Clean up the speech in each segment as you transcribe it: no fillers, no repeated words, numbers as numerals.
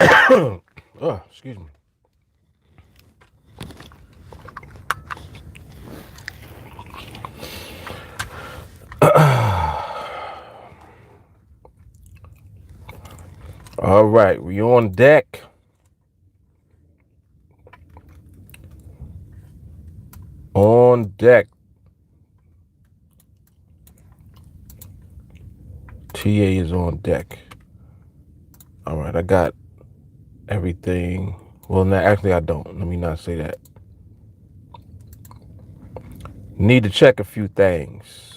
Oh, excuse me. All right, we on deck. On deck. TA is on deck. All right, I got everything. Well, no, actually, I don't. Let me not say that. Need to check a few things.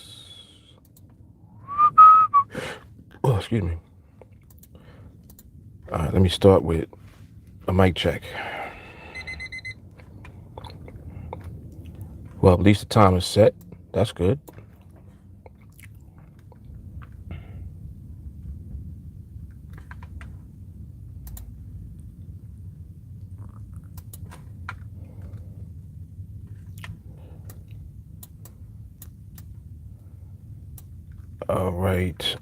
Oh, excuse me. All right, let me start with a mic check. Well, at least the time is set. That's good. All right.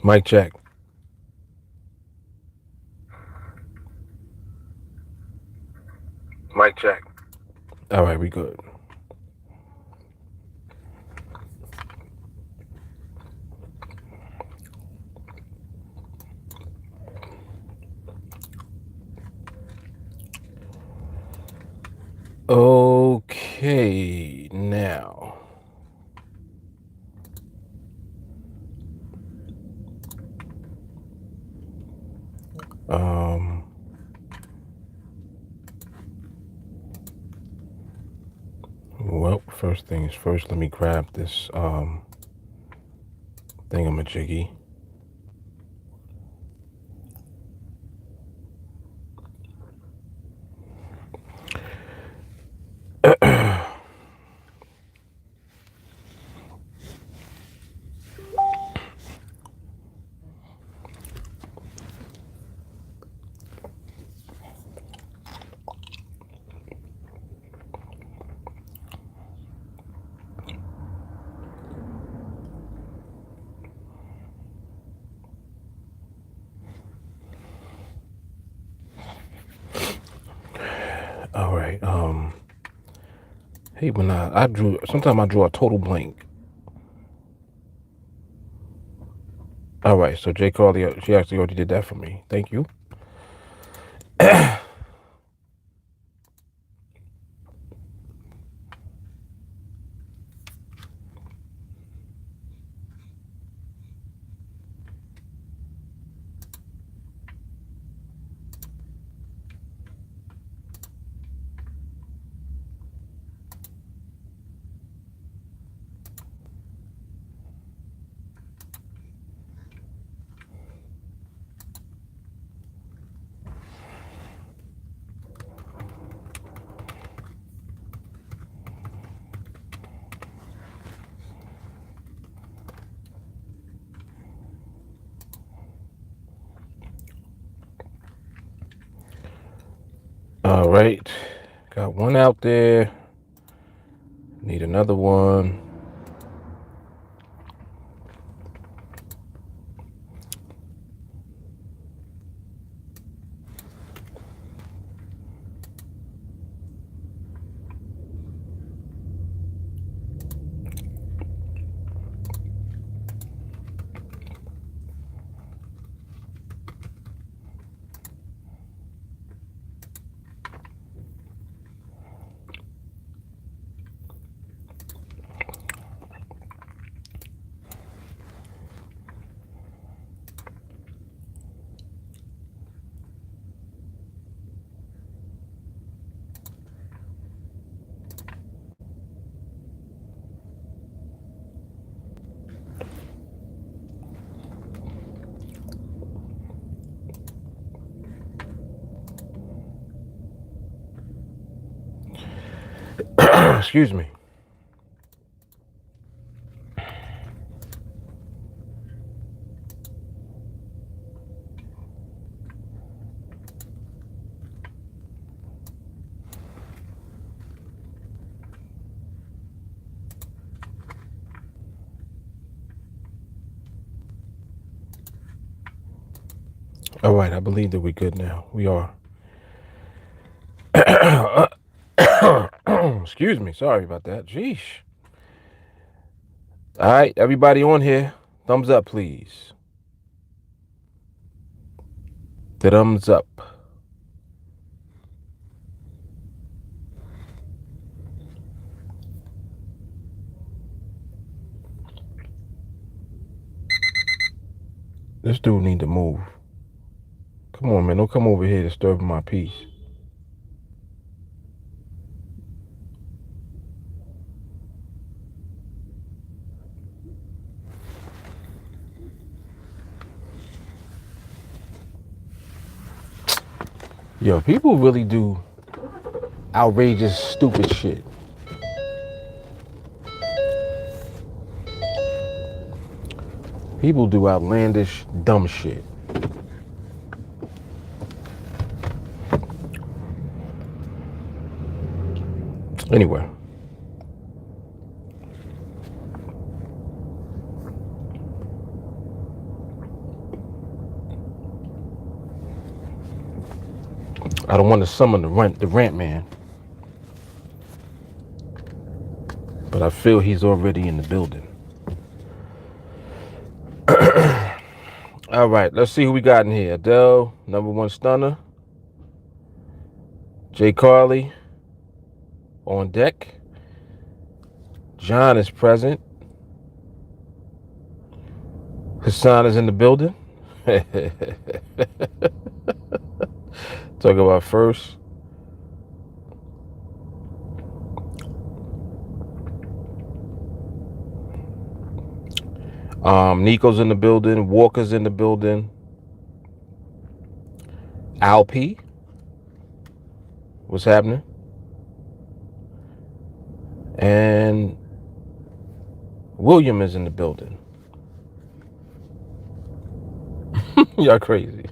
Mic check. Mic check. All right, we good. Okay, now. Well, first things first, let me grab this thingamajiggy. All right. Hey, when I drew, sometimes I draw a total blank. All right, so J. Carly, she actually already did that for me. Thank you. All right, got one out there. Need another one. Excuse me. All right, I believe that we're good now. We are. Excuse me. Sorry about that. Jeez. All right, everybody on here, thumbs up, please. Thumbs up. This dude need to move. Come on, man. Don't come over here disturbing my peace. Yo, people really do outrageous, stupid shit. People do outlandish, dumb shit. Anyway. I don't want to summon the rant man. But I feel he's already in the building. All right, let's see who we got in here. Adele, number one stunner. Jay Carly on deck. John is present. Hassan is in the building. Talk about first. Nico's in the building. Walker's in the building. Alp, what's happening? And William is in the building. Y'all crazy.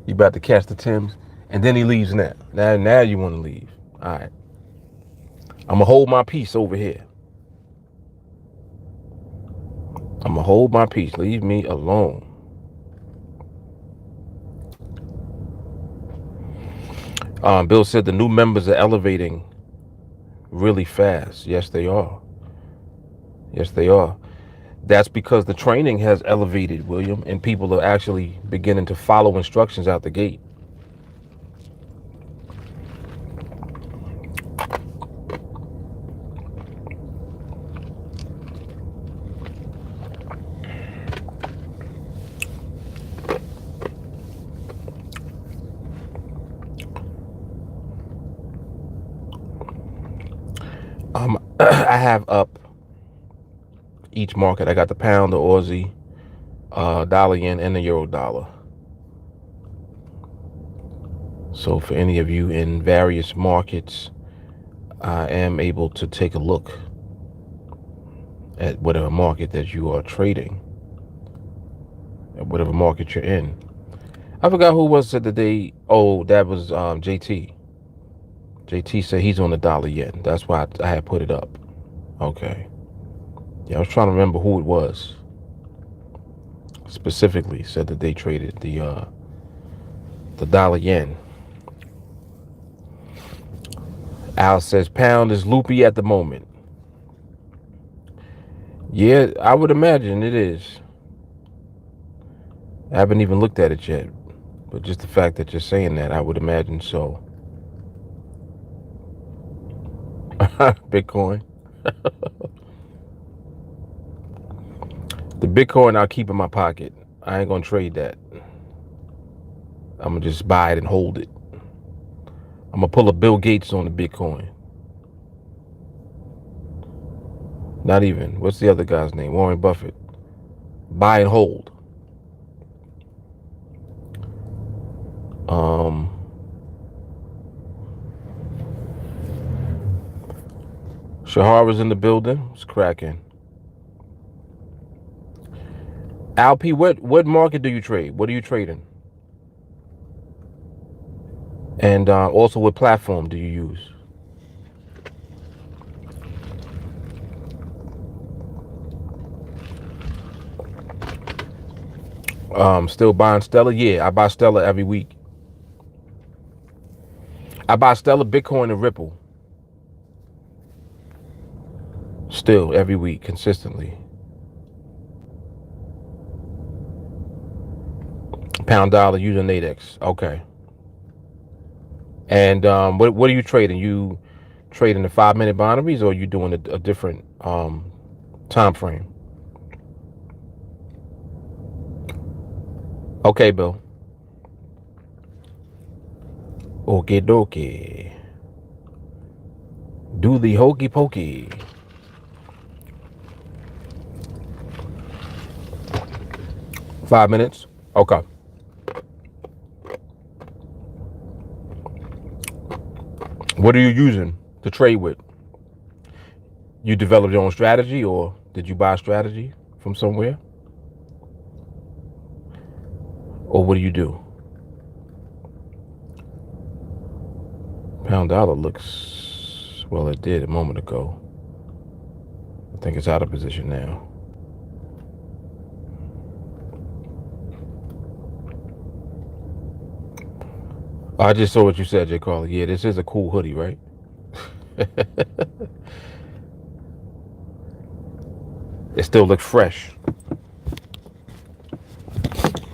You about to catch the Timbs, and then he leaves now. Now you want to leave. All right. I'm going to hold my peace over here. I'm going to hold my peace. Leave me alone. Bill said the new members are elevating really fast. Yes, they are. Yes, they are. That's because the training has elevated, William, and people are actually beginning to follow instructions out the gate. I have up each market. I got the pound, the Aussie, dollar yen, and the euro dollar. So for any of you in various markets, I am able to take a look at whatever market that you are trading, at whatever market you're in. I forgot who was it today. Oh, that was JT. JT said he's on the dollar yen. That's why I had put it up. Okay. Yeah, I was trying to remember who it was. Specifically said that they traded the dollar yen. Al says pound is loopy at the moment. Yeah, I would imagine it is. I haven't even looked at it yet, but just the fact that you're saying that, I would imagine so. Bitcoin. The Bitcoin I'll keep in my pocket. I ain't gonna trade that. I'm gonna just buy it and hold it. I'm gonna pull a Bill Gates on the Bitcoin. Not even. What's the other guy's name? Warren Buffett. Buy and hold. Shahara's in the building. It's cracking. Alp, what market do you trade? What are you trading? And also, what platform do you use? Still buying Stellar? Yeah, I buy Stellar every week. I buy Stellar, Bitcoin, and Ripple. Still every week, consistently. Pound dollar using NADEX. Okay. And what are you trading? You trading the 5-minute binaries, or are you doing a different time frame? Okay, Bill. Okay, dokie. Do the hokey pokey. 5 minutes. Okay. What are you using to trade with? You developed your own strategy, or did you buy a strategy from somewhere? Or what do you do? Pound dollar looks, well, it did a moment ago. I think it's out of position now. I just saw what you said, J. Carly. Yeah, this is a cool hoodie, right? It still looks fresh.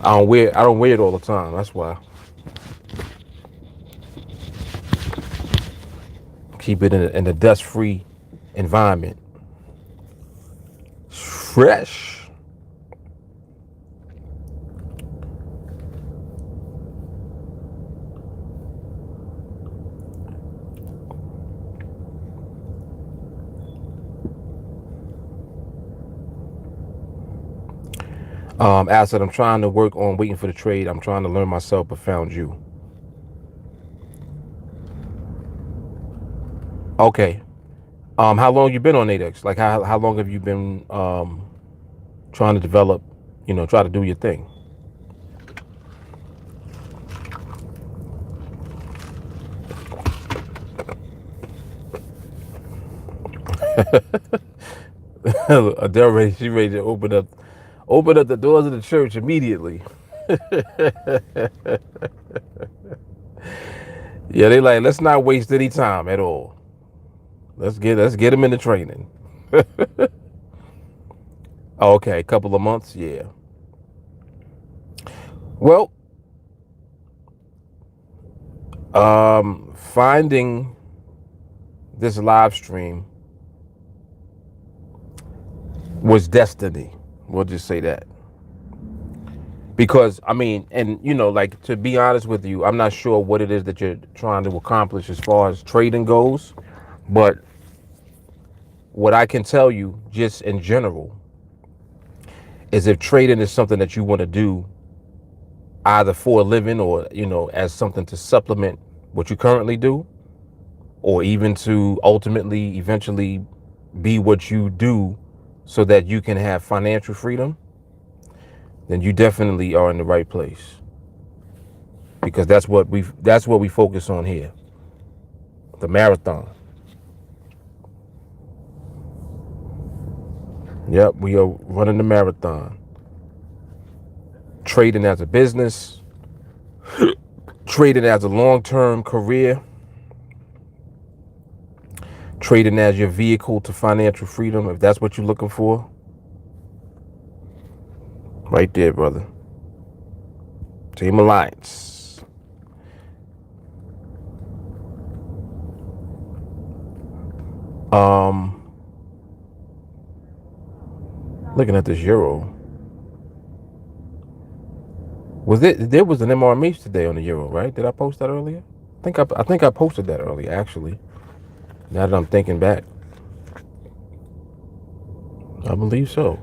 I don't wear it all the time. That's why. Keep it in a dust-free environment. Fresh. Asset, I'm trying to work on waiting for the trade. I'm trying to learn myself, but found you. Okay. How long you been on NADEX? Like how long have you been trying to develop, try to do your thing? Adele, she ready to open up the doors of the church immediately. Yeah, they like, let's not waste any time at all. Let's get them into training. Okay, a couple of months, yeah. Well, finding this live stream was destiny. We'll just say that. Because, I mean, and like, to be honest with you, I'm not sure what it is that you're trying to accomplish as far as trading goes, but what I can tell you just in general is, if trading is something that you want to do either for a living, or as something to supplement what you currently do, or even to ultimately eventually be what you do so that you can have financial freedom, then you definitely are in the right place. Because that's what we focus on here. The marathon. Yep, we are running the marathon. Trading as a business, trading as a long-term career, trading as your vehicle to financial freedom, if that's what you're looking for. Right there, brother. Team Alliance. Looking at this euro. There was an MRMH today on the euro, right? Did I post that earlier? I think I posted that earlier, actually. Now that I'm thinking back. I believe so.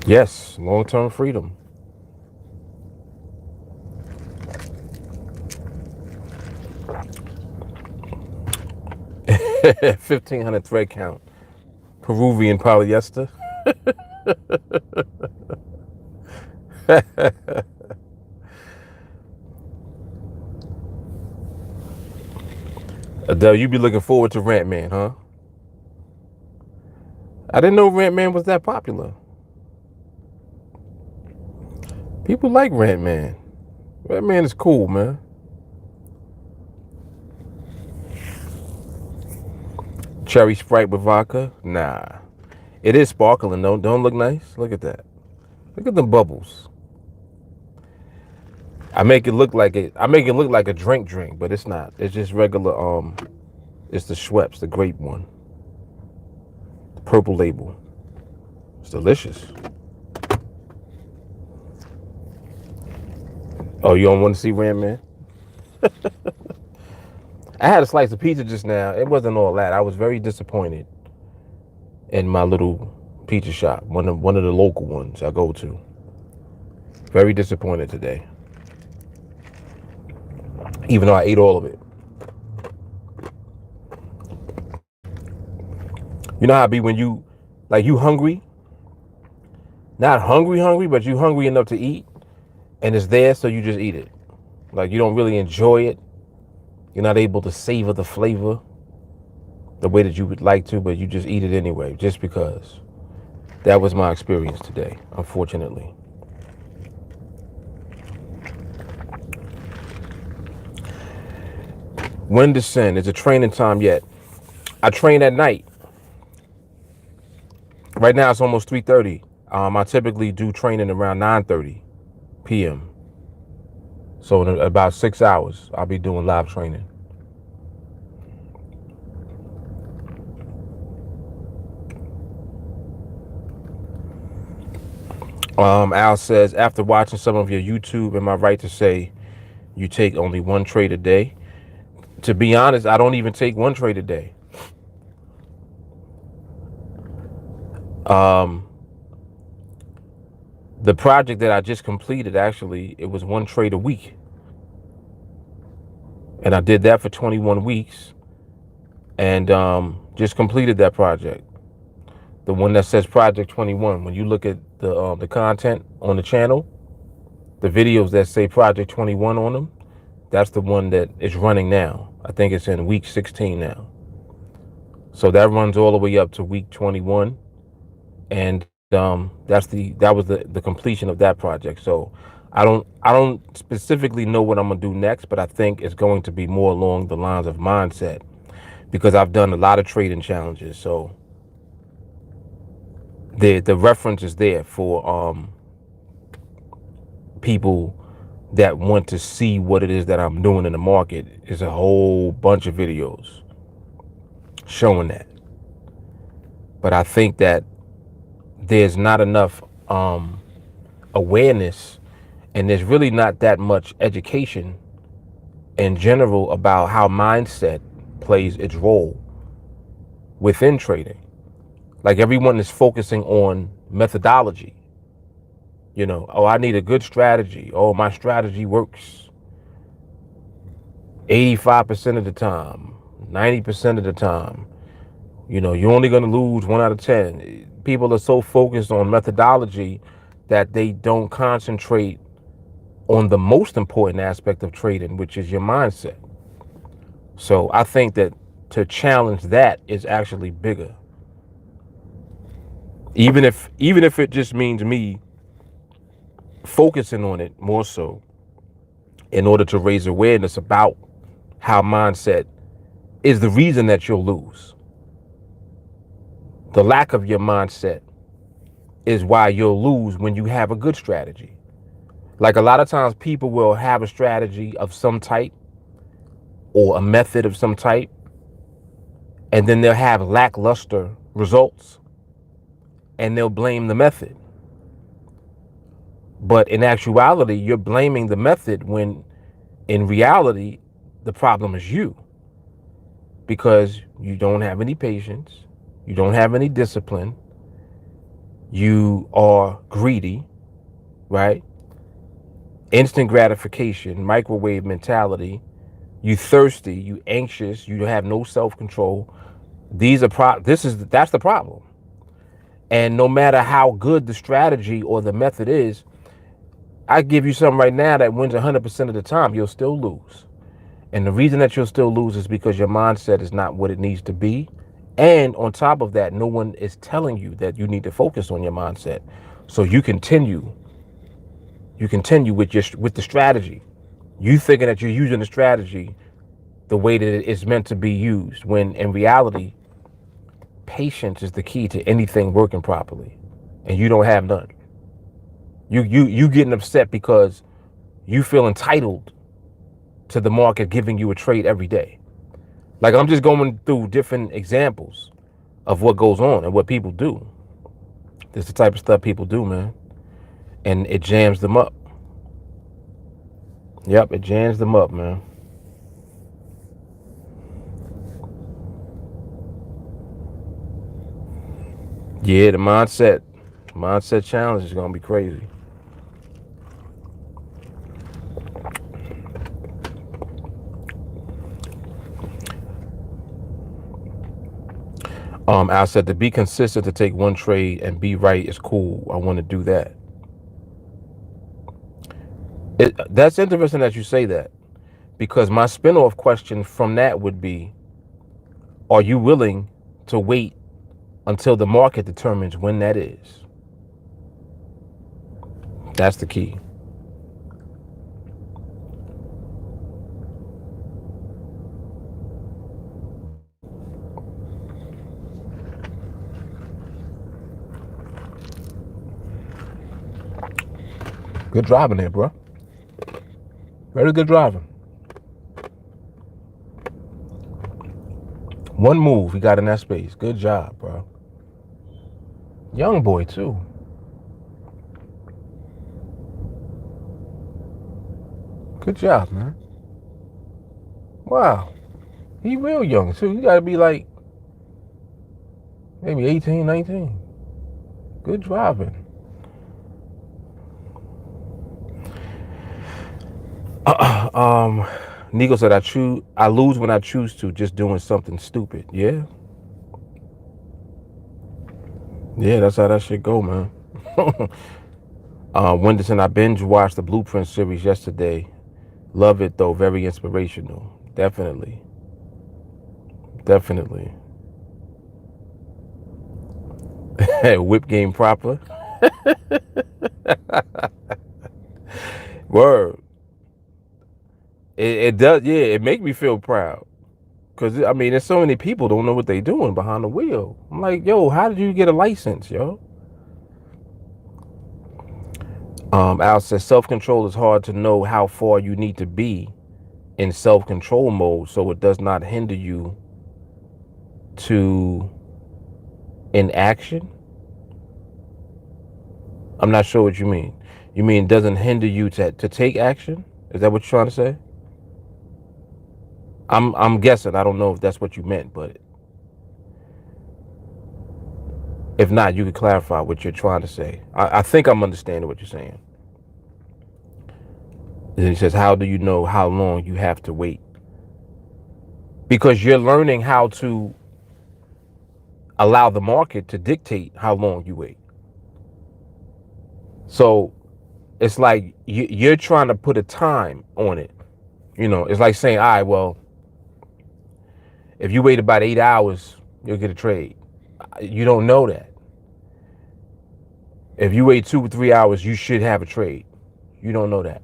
Yes, long-term freedom. $1,500 thread count. Peruvian polyester. Adele, you be looking forward to Rant Man, huh? I didn't know Rant Man was that popular. People like Rant Man. Rant Man is cool, man. Cherry Sprite with vodka? Nah. It is sparkling though. Don't look nice? Look at that. Look at the bubbles. I make it look like a drink, but it's not. It's just regular it's the Schweppes, the grape one. The purple label. It's delicious. Oh, you don't want to see Ram Man? I had a slice of pizza just now. It wasn't all that. I was very disappointed in my little pizza shop, one of the local ones I go to. Very disappointed today. Even though I ate all of it. You know how it be when you hungry? Not hungry, but you hungry enough to eat, and it's there, so you just eat it. Like you don't really enjoy it. You're not able to savor the flavor the way that you would like to, but you just eat it anyway, just because. That was my experience today, unfortunately. When to send? Is it training time yet? I train at night. Right now it's almost 3:30. I typically do training around 9:30 p.m. So in about 6 hours, I'll be doing live training. Al says, after watching some of your YouTube, am I right to say you take only one trade a day? To be honest, I don't even take one trade a day. The project that I just completed, actually, it was one trade a week. And I did that for 21 weeks and just completed that project. The one that says Project 21. When you look at the content on the channel, the videos that say Project 21 on them, that's the one that is running now. I think it's in week 16 now. So that runs all the way up to week 21. And that was the completion of that project. So I don't specifically know what I'm gonna do next, but I think it's going to be more along the lines of mindset, because I've done a lot of trading challenges. So the reference is there for people that want to see what it is that I'm doing in the market. Is a whole bunch of videos showing that. But I think that there's not enough awareness, and there's really not that much education in general about how mindset plays its role within trading. Like everyone is focusing on methodology. You know, oh, I need a good strategy. Oh, my strategy works 85% of the time, 90% of the time. You know, you're only going to lose 1 out of 10. People are so focused on methodology that they don't concentrate on the most important aspect of trading, which is your mindset. So I think that to challenge that is actually bigger. Even if it just means me focusing on it more so in order to raise awareness about how mindset is the reason that you'll lose. The lack of your mindset is why you'll lose when you have a good strategy. Like a lot of times people will have a strategy of some type or a method of some type, and then they'll have lackluster results and they'll blame the method. But in actuality, you're blaming the method when in reality, the problem is you, because you don't have any patience, you don't have any discipline, you are greedy, right? Instant gratification, microwave mentality, you thirsty, you anxious, you have no self-control. That's the problem. And no matter how good the strategy or the method is, I give you something right now that wins 100% of the time, you'll still lose. And the reason that you'll still lose is because your mindset is not what it needs to be. And on top of that, no one is telling you that you need to focus on your mindset. So you continue with the strategy. You thinking that you're using the strategy the way that it's meant to be used, when in reality, patience is the key to anything working properly. And you don't have none. You getting upset because you feel entitled to the market giving you a trade every day. Like, I'm just going through different examples of what goes on and what people do. This is the type of stuff people do, man. And it jams them up. Yep, it jams them up, man. Yeah, the mindset challenge is gonna be crazy. Al said to be consistent, to take one trade and be right is cool. I want to do that. That's interesting that you say that, because my spin-off question from that would be, are you willing to wait until the market determines when that is? That's the key. Good driving there, bro. Very good driving. One move he got in that space. Good job, bro. Young boy too. Good job, man. Wow. He real young too. You gotta be like maybe 18, 19. Good driving. Nico said, I lose when I choose to, just doing something stupid. Yeah. Yeah, that's how that shit go, man. Wenderson, I binge watched the Blueprint series yesterday. Love it though, very inspirational. Definitely. Definitely. Whip game proper. Word. It does, yeah, it make me feel proud. Cause I mean, there's so many people don't know what they doing behind the wheel. I'm like, yo, how did you get a license, yo? Al says self-control is hard to know how far you need to be in self-control mode so it does not hinder you to inaction. I'm not sure what you mean. You mean it doesn't hinder you to take action? Is that what you're trying to say? I'm guessing. I don't know if that's what you meant, but if not, you could clarify what you're trying to say. I think I'm understanding what you're saying. And he says, how do you know how long you have to wait? Because you're learning how to allow the market to dictate how long you wait. So it's like you're trying to put a time on it. You know, it's like saying, all right, well, if you wait about 8 hours, you'll get a trade. You don't know that. If you wait 2 or 3 hours, you should have a trade. You don't know that.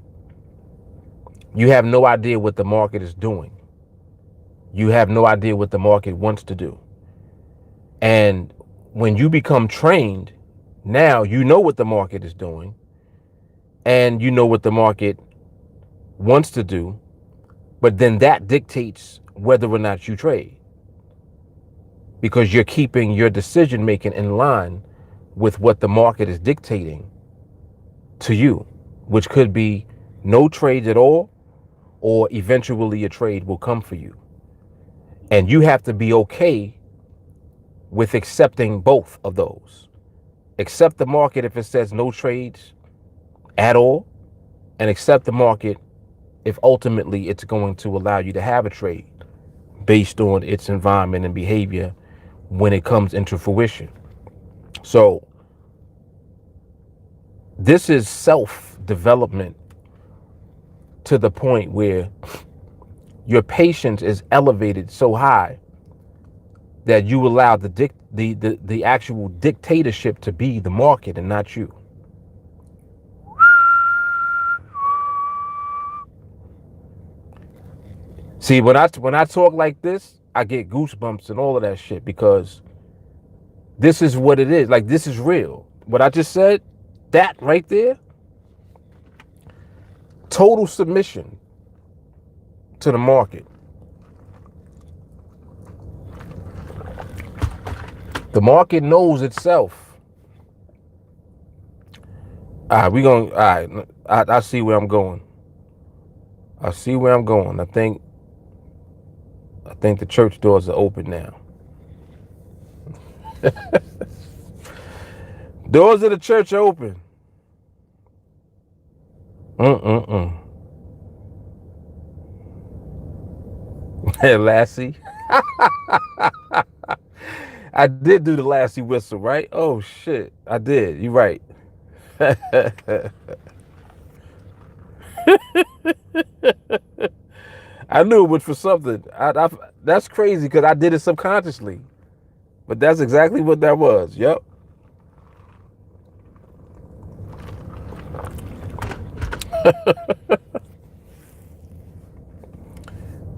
You have no idea what the market is doing. You have no idea what the market wants to do. And when you become trained, now you know what the market is doing and you know what the market wants to do, but then that dictates whether or not you trade, because you're keeping your decision making in line with what the market is dictating to you, which could be no trades at all, or eventually a trade will come for you. And you have to be okay with accepting both of those. Accept the market if it says no trades at all, and accept the market if ultimately it's going to allow you to have a trade based on its environment and behavior when it comes into fruition. So this is self development to the point where your patience is elevated so high that you allow the actual dictatorship to be the market and not you. See, when I talk like this, I get goosebumps and all of that shit, because this is what it is. Like, this is real. What I just said, that right there, total submission to the market. The market knows itself. All right, all right, I see where I'm going. I see where I'm going. I think the church doors are open now. Doors of the church are open. Lassie. I did do the Lassie whistle, right? Oh shit, I did. You're right. I knew it was for something. That's crazy because I did it subconsciously, but that's exactly what that was. Yep.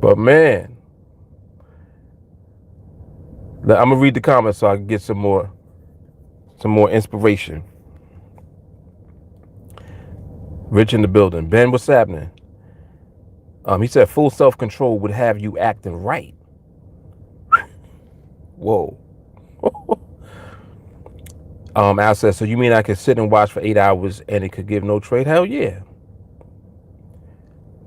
But man, I'm gonna read the comments so I can get some more inspiration. Rich in the building. Ben, what's happening? He said full self-control would have you acting right. Whoa. Al says, so you mean I could sit and watch for 8 hours and it could give no trade? Hell yeah.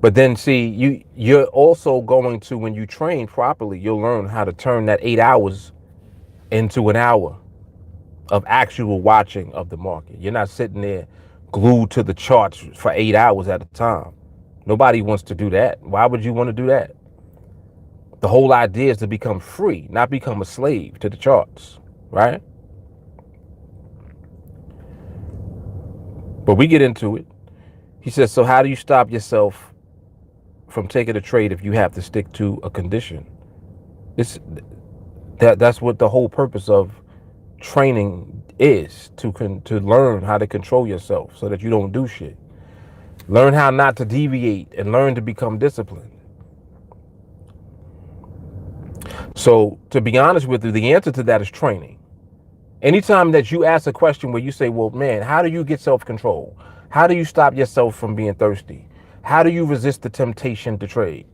But then see, you're also going to, when you train properly, you'll learn how to turn that 8 hours into an hour of actual watching of the market. You're not sitting there glued to the charts for 8 hours at a time. Nobody wants to do that. Why would you want to do that? The whole idea is to become free, not become a slave to the charts, right? But we get into it. He says, so how do you stop yourself from taking a trade if you have to stick to a condition? That's what the whole purpose of training is, to learn how to control yourself so that you don't do shit. Learn how not to deviate and learn to become disciplined. So to be honest with you, the answer to that is training. Anytime that you ask a question where you say, well, man, how do you get self-control? How do you stop yourself from being thirsty? How do you resist the temptation to trade?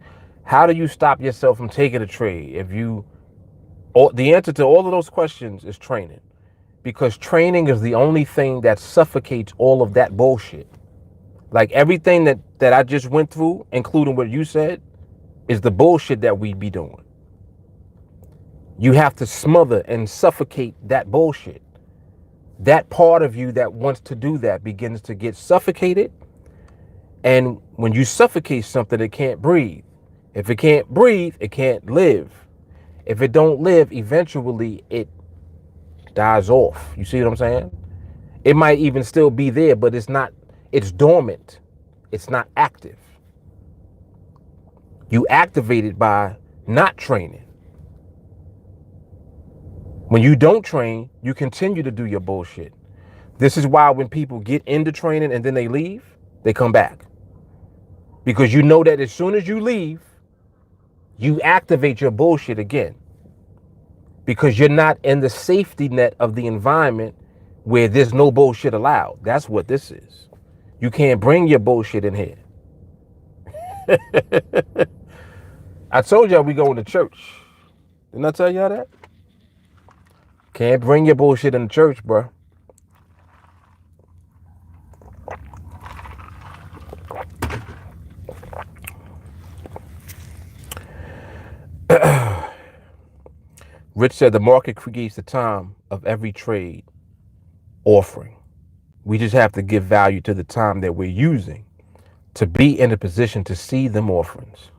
How do you stop yourself from taking a trade? The answer to all of those questions is training, because training is the only thing that suffocates all of that bullshit. Like everything that I just went through, including what you said, is the bullshit that we be doing. You have to smother and suffocate that bullshit. That part of you that wants to do that begins to get suffocated. And when you suffocate something, it can't breathe. If it can't breathe, it can't live. If it don't live, eventually it dies off. You see what I'm saying? It might even still be there, but it's dormant. It's not active. You activate it by not training. When you don't train, you continue to do your bullshit. This is why when people get into training and then they leave, they come back. Because you know that as soon as you leave, you activate your bullshit again. Because you're not in the safety net of the environment where there's no bullshit allowed. That's what this is. You can't bring your bullshit in here. I told y'all we going to church. Didn't I tell y'all that? Can't bring your bullshit in the church, bro. Rich said the market creates the time of every trade offering. We just have to give value to the time that we're using to be in a position to see them offerings.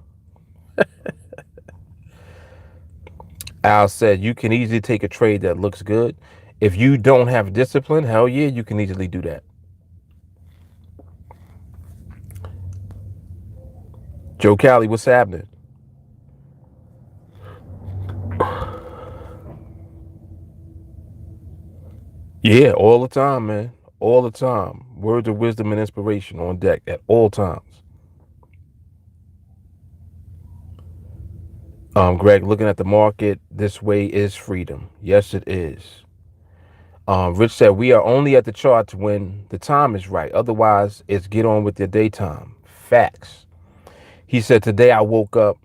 Al said you can easily take a trade that looks good. If you don't have discipline, hell yeah, you can easily do that. Joe Cali, what's happening? Yeah, all the time, man. All the time. Words of wisdom and inspiration on deck at all times. Greg, looking at the market this way is freedom. Yes, it is. Rich said, we are only at the charts when the time is right. Otherwise, it's get on with your daytime. Facts. He said, today I woke up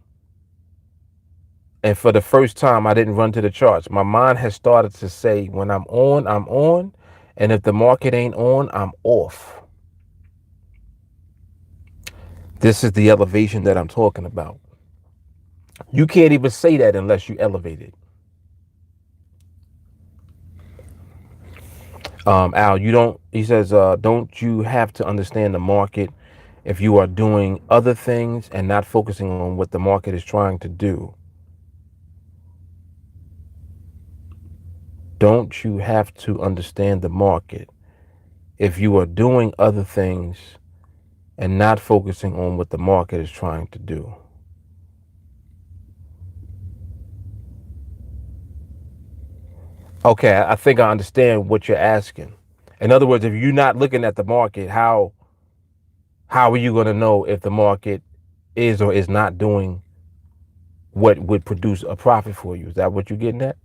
and for the first time, I didn't run to the charts. My mind has started to say, when I'm on, I'm on. And if the market ain't on, I'm off. This is the elevation that I'm talking about. You can't even say that unless you elevate it. Al, you don't, he says, don't you have to understand the market if you are doing other things and not focusing on what the market is trying to do? Don't you have to understand the market if you are doing other things and not focusing on what the market is trying to do? Okay, I think I understand what you're asking. In other words, if you're not looking at the market, how are you going to know if the market is or is not doing what would produce a profit for you? Is that what you're getting at?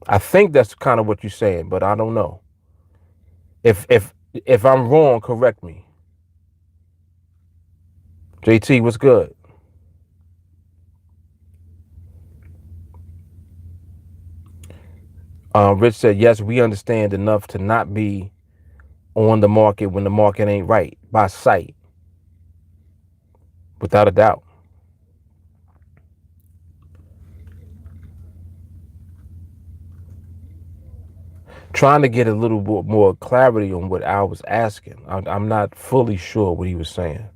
I think that's kind of what you're saying, but I don't know. If I'm wrong, correct me. JT, what's good? Rich said, yes, we understand enough to not be on the market when the market ain't right by sight, without a doubt. Trying to get a little bit more clarity on what Al was asking. I'm not fully sure what he was saying.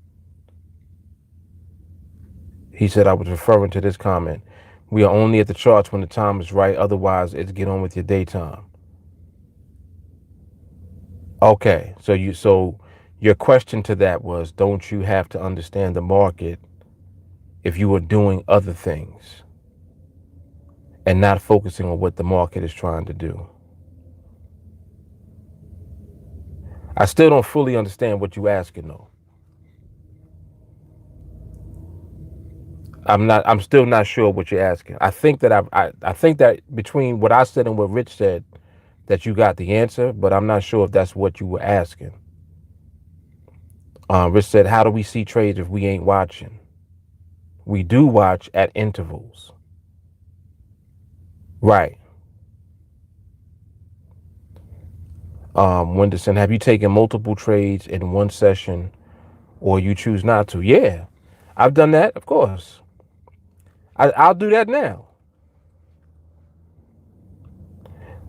He said I was referring to this comment. We are only at the charts when the time is right. Otherwise, it's get on with your daytime. Okay, so your question to that was, don't you have to understand the market if you are doing other things and not focusing on what the market is trying to do? I still don't fully understand what you're asking though. I'm still not sure what you're asking. I think that I think that between what I said and what Rich said, that you got the answer, but I'm not sure if that's what you were asking. Rich said, how do we see trades if we ain't watching? We do watch at intervals. Right. Wenderson, have you taken multiple trades in one session or you choose not to? Yeah, I've done that, of course. I'll do that now.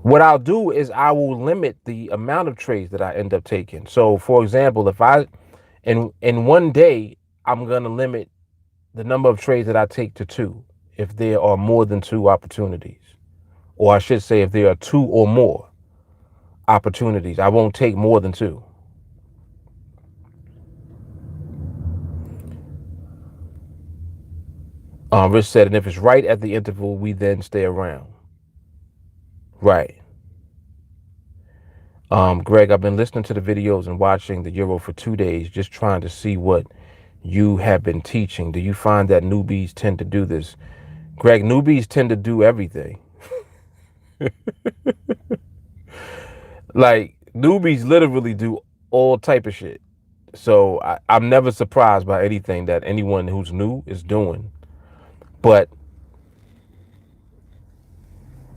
What I'll do is I will limit the amount of trades that I end up taking. So for example, if I in one day, I'm going to limit the number of trades that I take to 2 if there are more than 2 opportunities. Or I should say if there are 2 or more opportunities, I won't take more than 2. Rich said, and if it's right at the interval, we then stay around. Right. Greg, I've been listening to the videos and watching the Euro for 2 days, just trying to see what you have been teaching. Do you find that newbies tend to do this? Greg, newbies tend to do everything. Like, newbies literally do all type of shit. So I'm never surprised by anything that anyone who's new is doing. But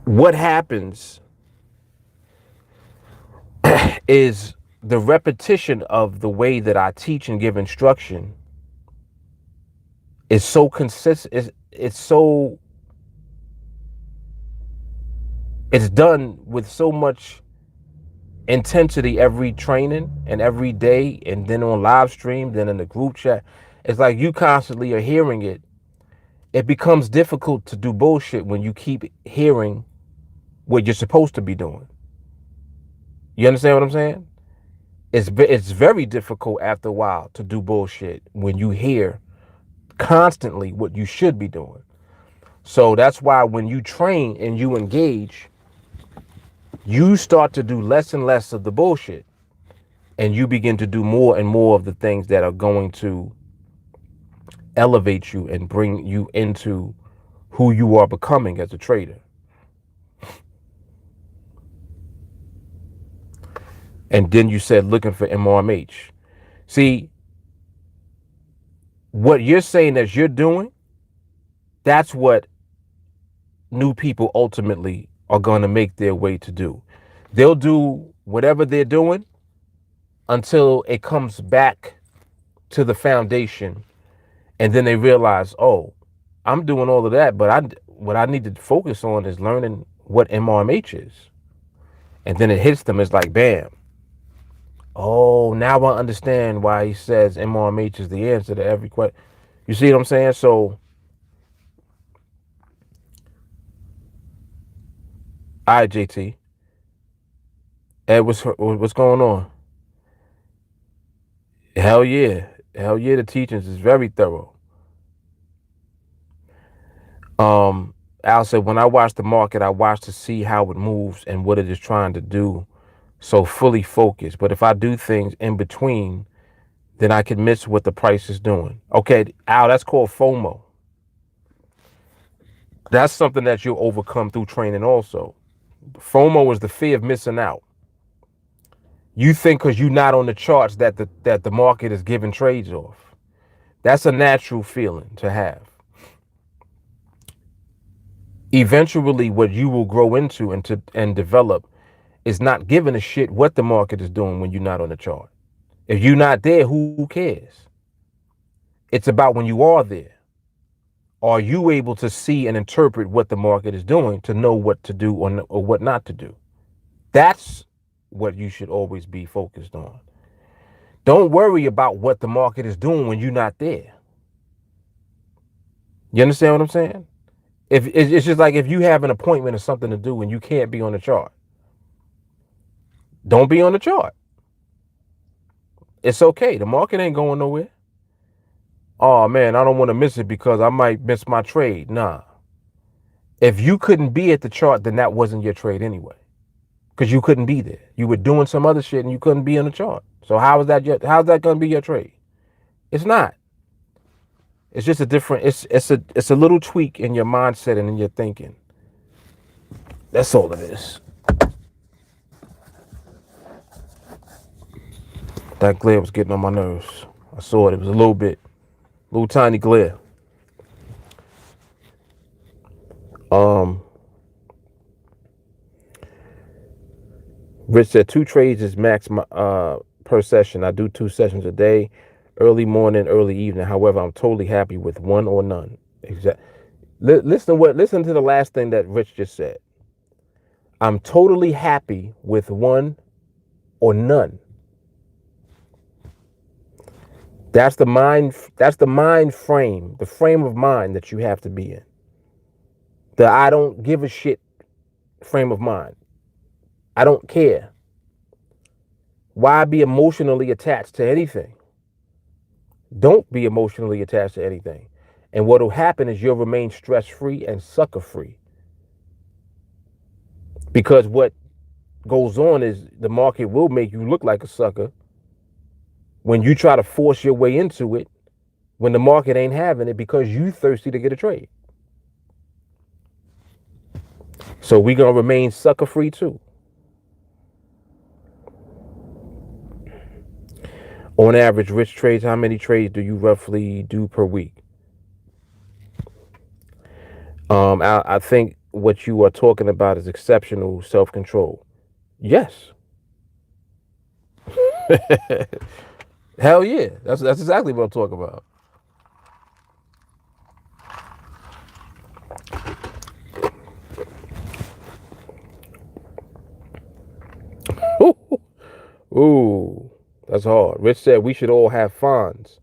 what happens is the repetition of the way that I teach and give instruction is so consistent. It's done with so much intensity every training and every day, and then on live stream, then in the group chat. It's like you constantly are hearing it. It becomes difficult to do bullshit when you keep hearing what you're supposed to be doing. You understand what I'm saying? It's very difficult after a while to do bullshit when you hear constantly what you should be doing. So that's why when you train and you engage, you start to do less and less of the bullshit, and you begin to do more and more of the things that are going to elevate you and bring you into who you are becoming as a trader. And then you said looking for MRMH. See, what you're saying that you're doing, that's what new people ultimately are going to make their way to do. They'll do whatever they're doing until it comes back to the foundation, and then they realize, oh, I'm doing all of that, but what I need to focus on is learning what MRMH is. And then it hits them. It's like, bam. Oh, now I understand why he says MRMH is the answer to every question. You see what I'm saying? So, all right, JT. Ed, what's going on? Hell yeah. Hell yeah, the teachings is very thorough. Al said, when I watch the market, I watch to see how it moves and what it is trying to do. So fully focused. But if I do things in between, then I can miss what the price is doing. Okay, Al, that's called FOMO. That's something that you'll overcome through training also. FOMO is the fear of missing out. You think because you're not on the charts that the market is giving trades off. That's a natural feeling to have. Eventually, what you will grow into and develop is not giving a shit what the market is doing when you're not on the chart. If you're not there, who cares? It's about when you are there. Are you able to see and interpret what the market is doing to know what to do or what not to do? That's what you should always be focused on. Don't worry about what the market is doing when you're not there. You understand what I'm saying? If it's just like if you have an appointment or something to do and you can't be on the chart, don't be on the chart. It's okay. The market ain't going nowhere. Oh man, I don't want to miss it because I might miss my trade. Nah. If you couldn't be at the chart, then that wasn't your trade anyway. Because you couldn't be there. You were doing some other shit and you couldn't be on the chart. So how's that gonna be your trade? It's not. It's just a different, it's a little tweak in your mindset and in your thinking. That's all it is. That glare was getting on my nerves. I saw it. It was a little tiny glare. Rich said 2 trades is max per session. I do 2 sessions a day, early morning, early evening. However, I'm totally happy with one or none. Exactly. Listen to the last thing that Rich just said. I'm totally happy with one or none. That's the mind frame, the frame of mind that you have to be in. The I don't give a shit frame of mind. I don't care. Why be emotionally attached to anything? Don't be emotionally attached to anything. And what will happen is you'll remain stress-free and sucker-free. Because what goes on is the market will make you look like a sucker when you try to force your way into it when the market ain't having it because you thirsty to get a trade. So we're going to remain sucker-free too. On average, Rich trades, how many trades do you roughly do per week? I think what you are talking about is exceptional self-control. Yes. Hell yeah. That's exactly what I'm talking about. Ooh, that's hard. Rich said we should all have fawns.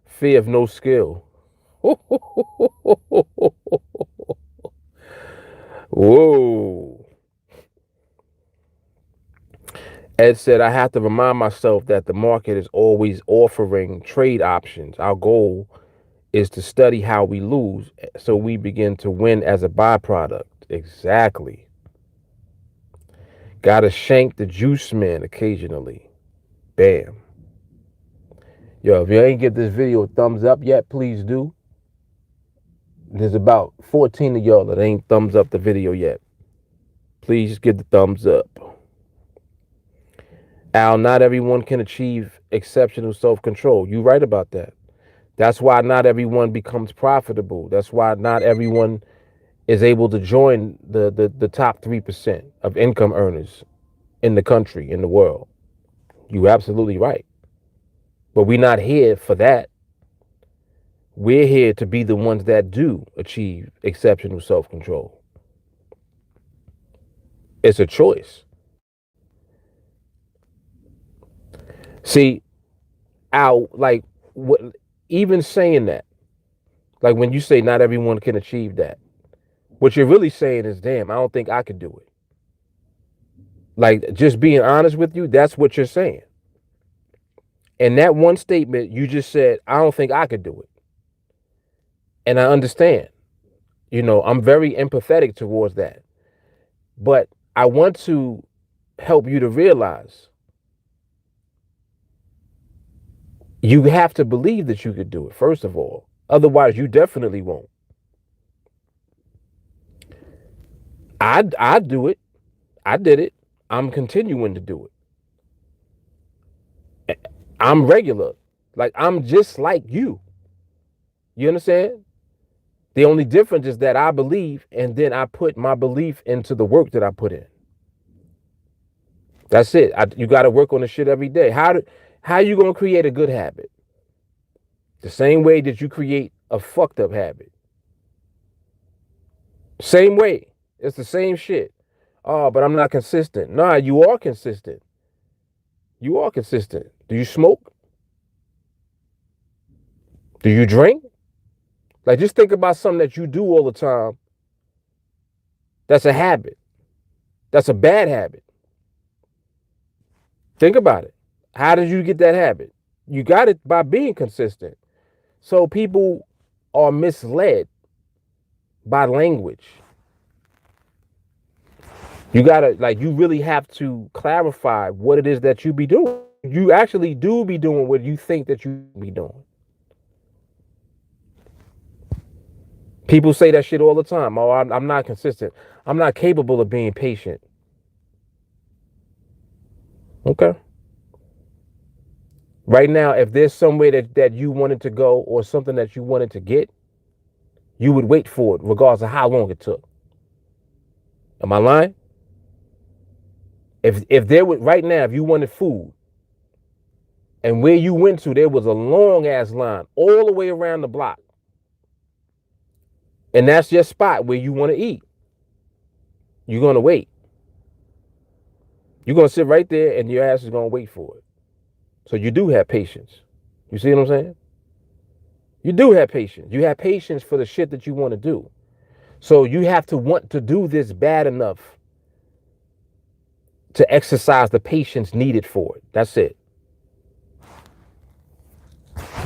Fear of no skill. Whoa. Ed said, I have to remind myself that the market is always offering trade options. Our goal is to study how we lose so we begin to win as a byproduct. Exactly. Gotta shank the juice man occasionally. Bam. Yo, if you ain't get this video a thumbs up yet, please do. There's about 14 of y'all that ain't thumbs up the video yet. Please give the thumbs up. Al, not everyone can achieve exceptional self-control. You're right about that. That's why not everyone becomes profitable. That's why not everyone is able to join the top 3% of income earners in the country, in the world. You're absolutely right. But we're not here for that. We're here to be the ones that do achieve exceptional self-control. It's a choice. See, like, what, even saying that, like when you say not everyone can achieve that, what you're really saying is, damn, I don't think I could do it. Like, just being honest with you, that's what you're saying. And that one statement, you just said, I don't think I could do it. And I understand. I'm very empathetic towards that. But I want to help you to realize you have to believe that you could do it, first of all. Otherwise, you definitely won't. I do it. I did it. I'm continuing to do it. I'm regular. Like, I'm just like you. You understand? The only difference is that I believe, and then I put my belief into the work that I put in. That's it. You got to work on the shit every day. How you going to create a good habit? The same way that you create a fucked up habit. Same way. It's the same shit. Oh, but I'm not consistent. Nah, you are consistent. You are consistent. Do you smoke? Do you drink? Like, just think about something that you do all the time. That's a habit. That's a bad habit. Think about it. How did you get that habit? You got it by being consistent. So people are misled by language. You gotta, like, you really have to clarify what it is that you be doing. You actually do be doing what you think that you be doing. People say that shit all the time. Oh, I'm not consistent. I'm not capable of being patient. Okay. Right now, if there's somewhere that you wanted to go or something that you wanted to get, you would wait for it regardless of how long it took. Am I lying? If there was, right now, if you wanted food and where you went to, there was a long ass line all the way around the block. And that's your spot where you want to eat. You're going to wait. You're going to sit right there and your ass is going to wait for it. So you do have patience. You see what I'm saying? You do have patience. You have patience for the shit that you want to do. So you have to want to do this bad enough to exercise the patience needed for it. That's it.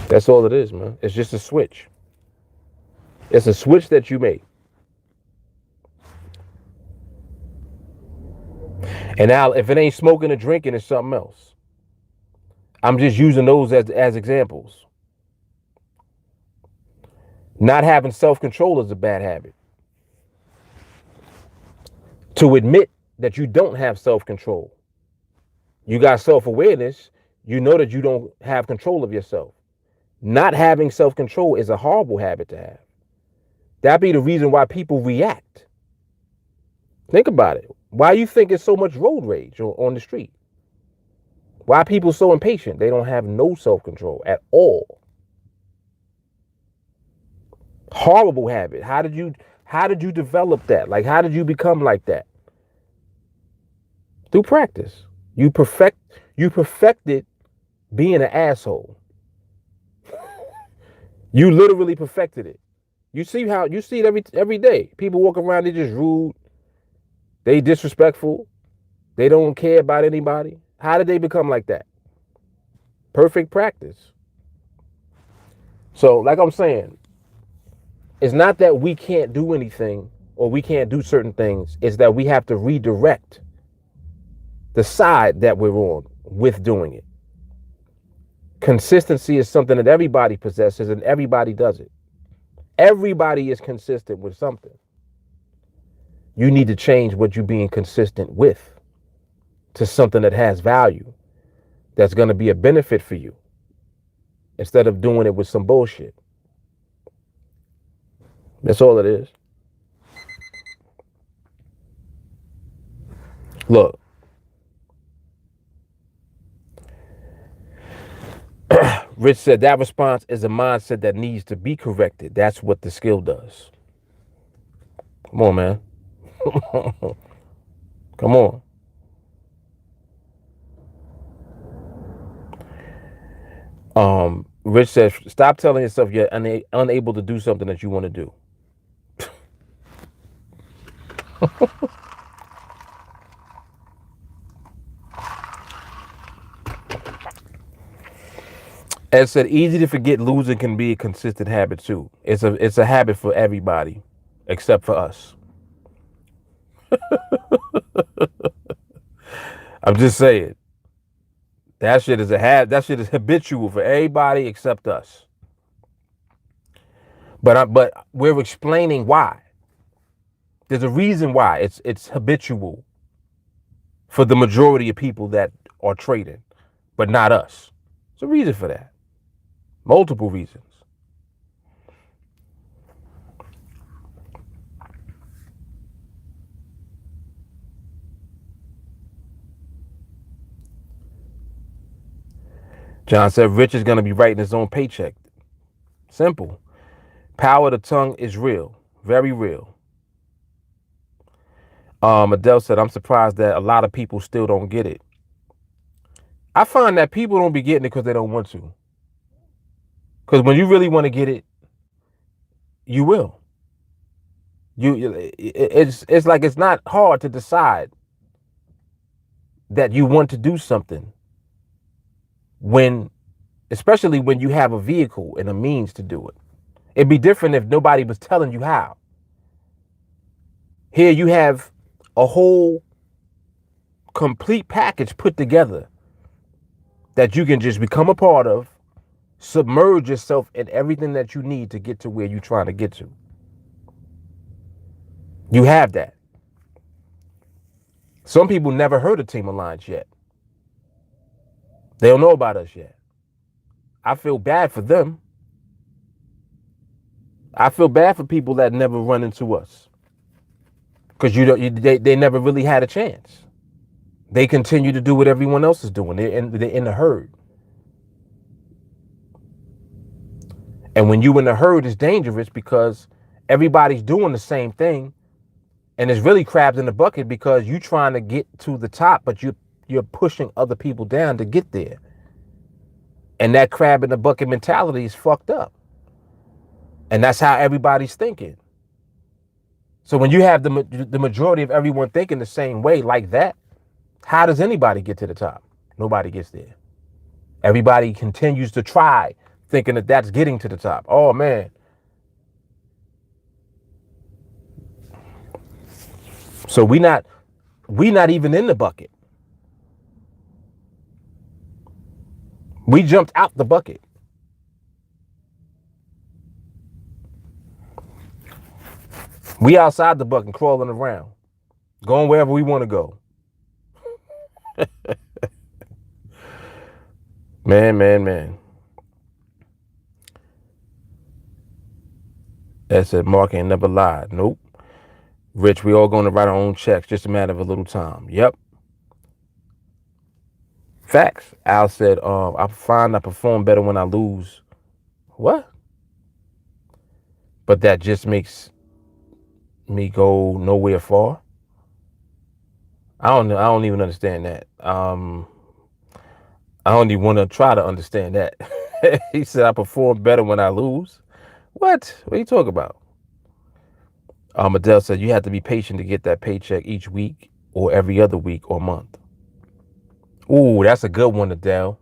That's all it is, man. It's just a switch. It's a switch that you make. And now, if it ain't smoking or drinking, it's something else. I'm just using those as examples. Not having self-control is a bad habit. To admit that you don't have self-control. You got self-awareness. You know that you don't have control of yourself. Not having self-control is a horrible habit to have. That'd be the reason why people react. Think about it. Why you think it's so much road rage on the street? Why are people so impatient? They don't have no self-control at all. Horrible habit. How did you develop that? Like, how did you become like that? Through practice. You perfected being an asshole. You literally perfected it. You see it every day. People walk around, they just rude. They disrespectful. They don't care about anybody. How did they become like that? Perfect practice. So, like I'm saying, it's not that we can't do anything or we can't do certain things. It's that we have to redirect the side that we're on with doing it. Consistency is something that everybody possesses and everybody does it. Everybody is consistent with something. You need to change what you're being consistent with to something that has value, that's going to be a benefit for you, instead of doing it with some bullshit. That's all it is. Look, Rich said that response is a mindset that needs to be corrected. That's what the skill does. Come on, man. Come on. Rich says, stop telling yourself you're unable to do something that you want to do. Ed said, easy to forget losing can be a consistent habit too. It's a habit for everybody except for us. I'm just saying. That shit is that shit is habitual for everybody except us. But we're explaining why. There's a reason why it's habitual for the majority of people that are trading, but not us. There's a reason for that. Multiple reasons. John said, Rich is going to be writing his own paycheck. Simple. Power of the tongue is real. Very real. Adele said, I'm surprised that a lot of people still don't get it. I find that people don't be getting it because they don't want to. Because when you really want to get it, you will. It's like it's not hard to decide that you want to do something especially when you have a vehicle and a means to do it. It'd be different if nobody was telling you how. Here you have a whole complete package put together that you can just become a part of, submerge yourself in everything that you need to get to where you're trying to get to. You have that. Some people never heard of TeamAlliance yet. They don't know about us yet. I feel bad for them. I feel bad for people that never run into us, because they never really had a chance. They continue to do what everyone else is doing. They're in the herd. And when you in the herd, it's dangerous because everybody's doing the same thing, and it's really crabs in the bucket because you're trying to get to the top, but you're pushing other people down to get there. And that crab in the bucket mentality is fucked up. And that's how everybody's thinking. So when you have the majority of everyone thinking the same way like that, how does anybody get to the top? Nobody gets there. Everybody continues to try, thinking that that's getting to the top. Oh, man. So we not even in the bucket. We jumped out the bucket. We outside the bucket, crawling around, going wherever we want to go. Man. That said, Mark ain't never lied. Nope. Rich, we all going to write our own checks. Just a matter of a little time. Yep. Facts. Al said, I find I perform better when I lose. What? But that just makes me go nowhere far. I don't even understand that. I don't even want to try to understand that. He said I perform better when I lose. What are you talking about? Adele said you have to be patient to get that paycheck each week or every other week or month. Ooh, that's a good one, Adele.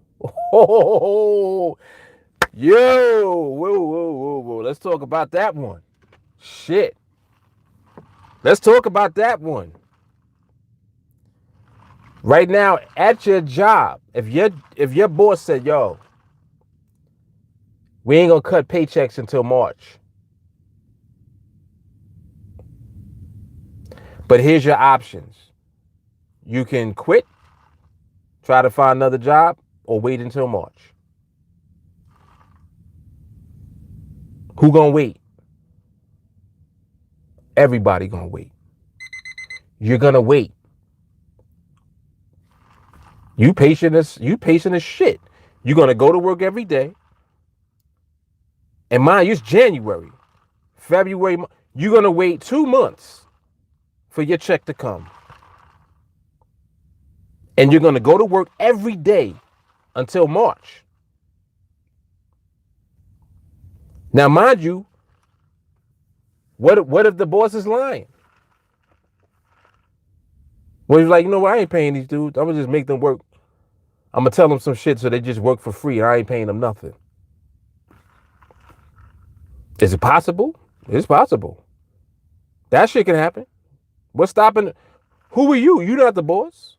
Oh, yo, whoa. Let's talk about that one. Shit. Let's talk about that one. Right now, at your job, if your boss said, yo, we ain't gonna cut paychecks until March, but here's your options. You can quit, try to find another job, or wait until March. Who gonna wait? Everybody gonna wait. You're gonna wait. You patient as shit. You're gonna go to work every day. And mind you, it's January, February. You're gonna wait 2 months for your check to come. And you're gonna go to work every day until March. Now, mind you, what if the boss is lying? Well, he's like, you know what? I ain't paying these dudes. I'm gonna just make them work. I'm gonna tell them some shit so they just work for free. And I ain't paying them nothing. Is it possible? It's possible. That shit can happen. What's stopping? Who are you? You're not the boss.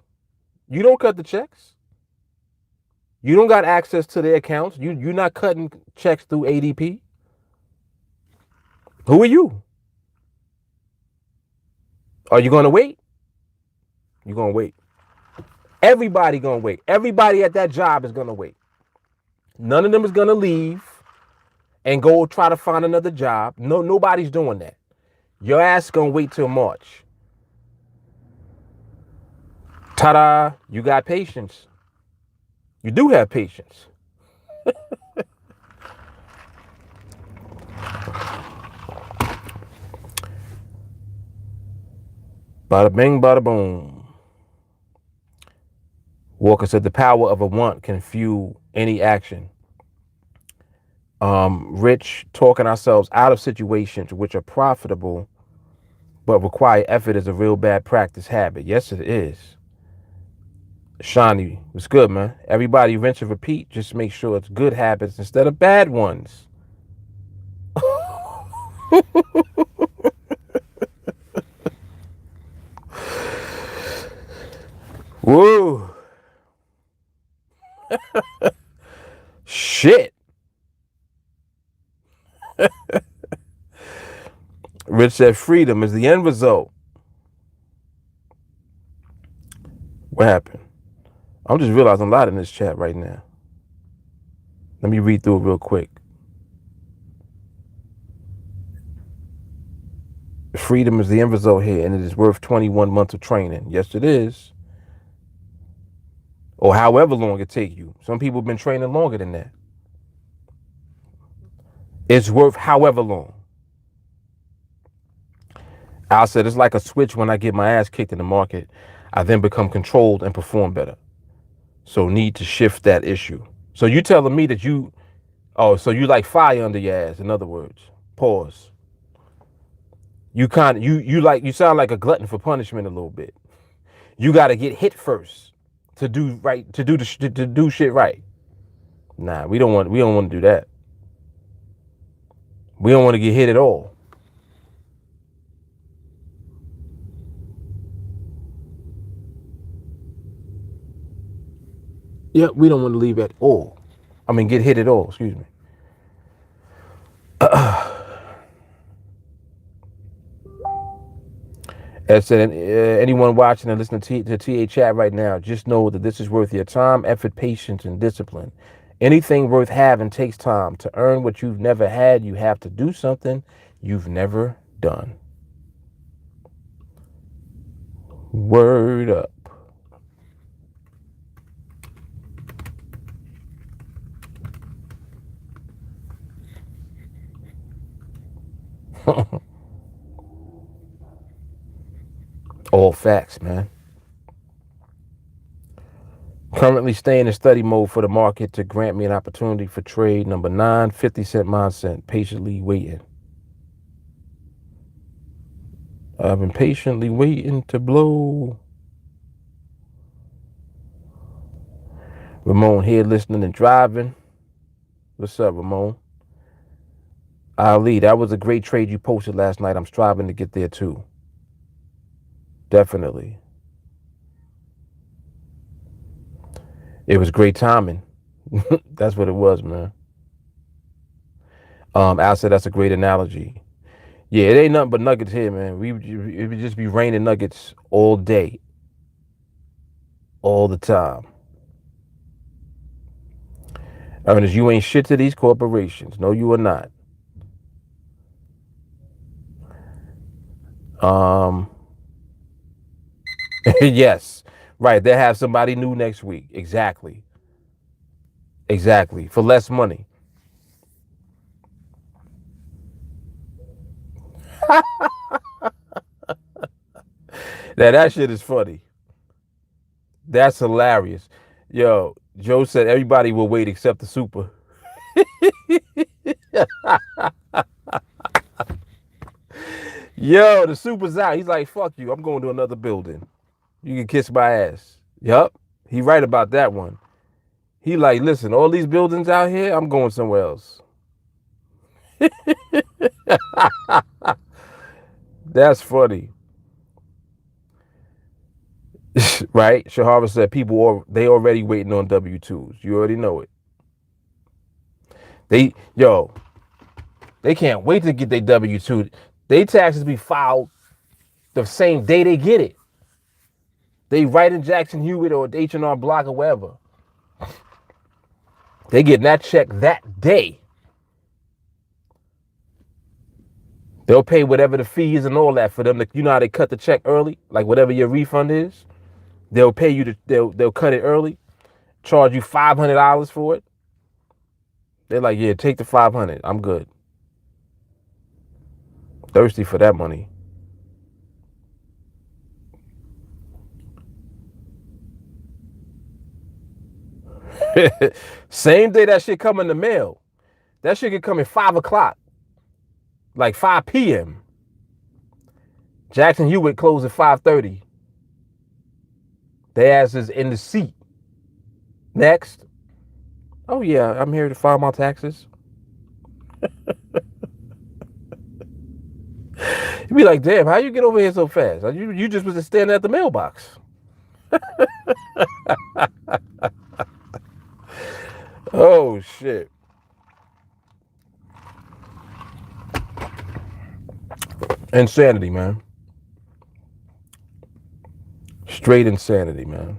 You don't cut the checks. You don't got access to their accounts. You're not cutting checks through ADP. Who are you? Are you gonna wait? You're gonna wait. Everybody gonna wait. Everybody at that job is gonna wait. None of them is gonna leave and go try to find another job. No, nobody's doing that. Your ass gonna wait till March. Ta-da! You got patience. You do have patience. Bada bing, bada boom. Walker said the power of a want can fuel any action. Rich, talking ourselves out of situations which are profitable but require effort is a real bad practice habit. Yes, it is. Shawnee, it's good, man. Everybody rinse and repeat. Just make sure it's good habits instead of bad ones. Woo. Shit. Rich said freedom is the end result. What happened? I'm just realizing a lot in this chat right now. Let me read through it real quick. Freedom is the end result here, and it is worth 21 months of training. Yes, it is. Or however long it take you. Some people have been training longer than that. It's worth however long. Al said it's like a switch when I get my ass kicked in the market. I then become controlled and perform better. So need to shift that issue. So you telling me that so you like fire under your ass, in other words. Pause. You sound like a glutton for punishment a little bit. You got to get hit first to do right, to do shit right. Nah, we don't want to do that. We don't want to get hit at all. Yeah, we don't want to leave at all. I mean, get hit at all. Excuse me. As said, anyone watching and listening to TA chat right now, just know that this is worth your time, effort, patience, and discipline. Anything worth having takes time. To earn what you've never had, you have to do something you've never done. Word up. All facts, man. Currently staying in study mode for the market to grant me an opportunity for trade number 9, 50-cent mindset. Patiently waiting. I've been patiently waiting to blow. Ramon here listening and driving. What's up, Ramon? Ali, that was a great trade you posted last night. I'm striving to get there too. Definitely. It was great timing. That's what it was, man. Al said that's a great analogy. Yeah, it ain't nothing but nuggets here, man. It would just be raining nuggets all day, all the time. Ernest, you ain't shit to these corporations. No, you are not. Yes, right. They'll have somebody new next week. Exactly. Exactly. For less money. That shit is funny. That's hilarious. Yo, Joe said everybody will wait except the super. Yo, the super's out. He's like, fuck you. I'm going to another building. You can kiss my ass. Yup. He right about that one. He like, listen, all these buildings out here, I'm going somewhere else. That's funny. Right? Shahara said they already waiting on W-2s. You already know it. They can't wait to get their W-2. They taxes be filed the same day they get it. They right in Jackson Hewitt or H&R Block or wherever. They getting that check that day. They'll pay whatever the fee is and all that for them. You know how they cut the check early? Like whatever your refund is? They'll pay you, they'll cut it early, charge you $500 for it. They're like, yeah, take the $500. I'm good. Thirsty for that money. Same day that shit come in the mail. That shit could come at 5 o'clock. Like 5 p.m. Jackson Hewitt closed at 5:30. Their ass is in the seat. Next. Oh yeah, I'm here to file my taxes. You'd be like, damn, how you get over here so fast? You just was standing at the mailbox. Oh shit. Insanity, man. Straight insanity, man.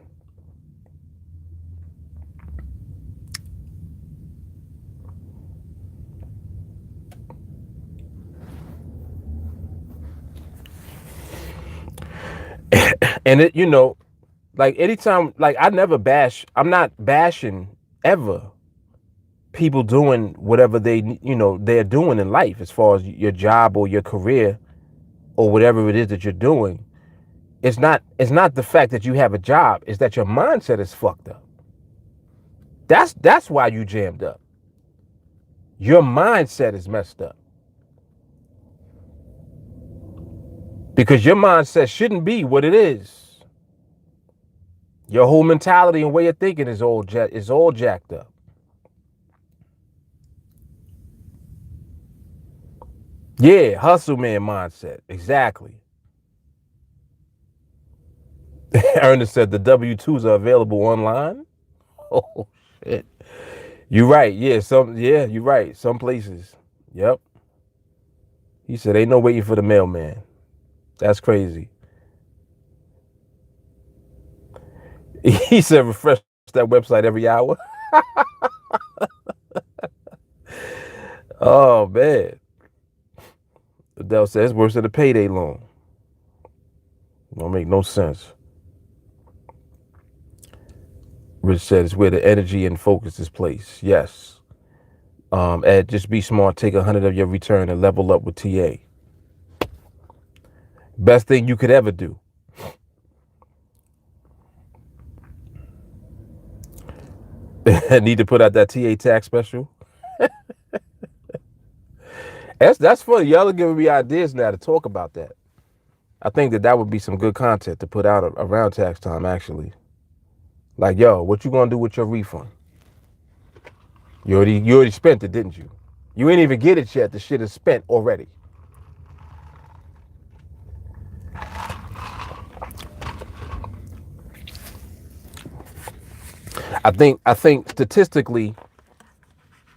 And it, like anytime, like I'm not bashing ever people doing whatever they're doing in life as far as your job or your career or whatever it is that you're doing. It's not the fact that you have a job, it's that your mindset is fucked up. That's why you jammed up. Your mindset is messed up. Because your mindset shouldn't be what it is. Your whole mentality and way of thinking is all jacked up. Yeah, hustle man mindset. Exactly. Ernest said the W-2s are available online. Oh shit. You're right. Yeah, you're right. Some places. Yep. He said ain't no waiting for the mailman. That's crazy. He said refresh that website every hour. Oh man. Adele says it's worse than a payday loan. Don't make no sense. Rich said it's where the energy and focus is placed. Yes. Ed, just be smart. Take 100 of your return and level up with TA. Best thing you could ever do. Need to put out that TA tax special. That's funny. Y'all are giving me ideas now to talk about that. I think that would be some good content to put out around tax time, actually. Like, yo, what you gonna do with your refund? You already spent it, didn't you? You ain't even get it yet. The shit is spent already. I think statistically,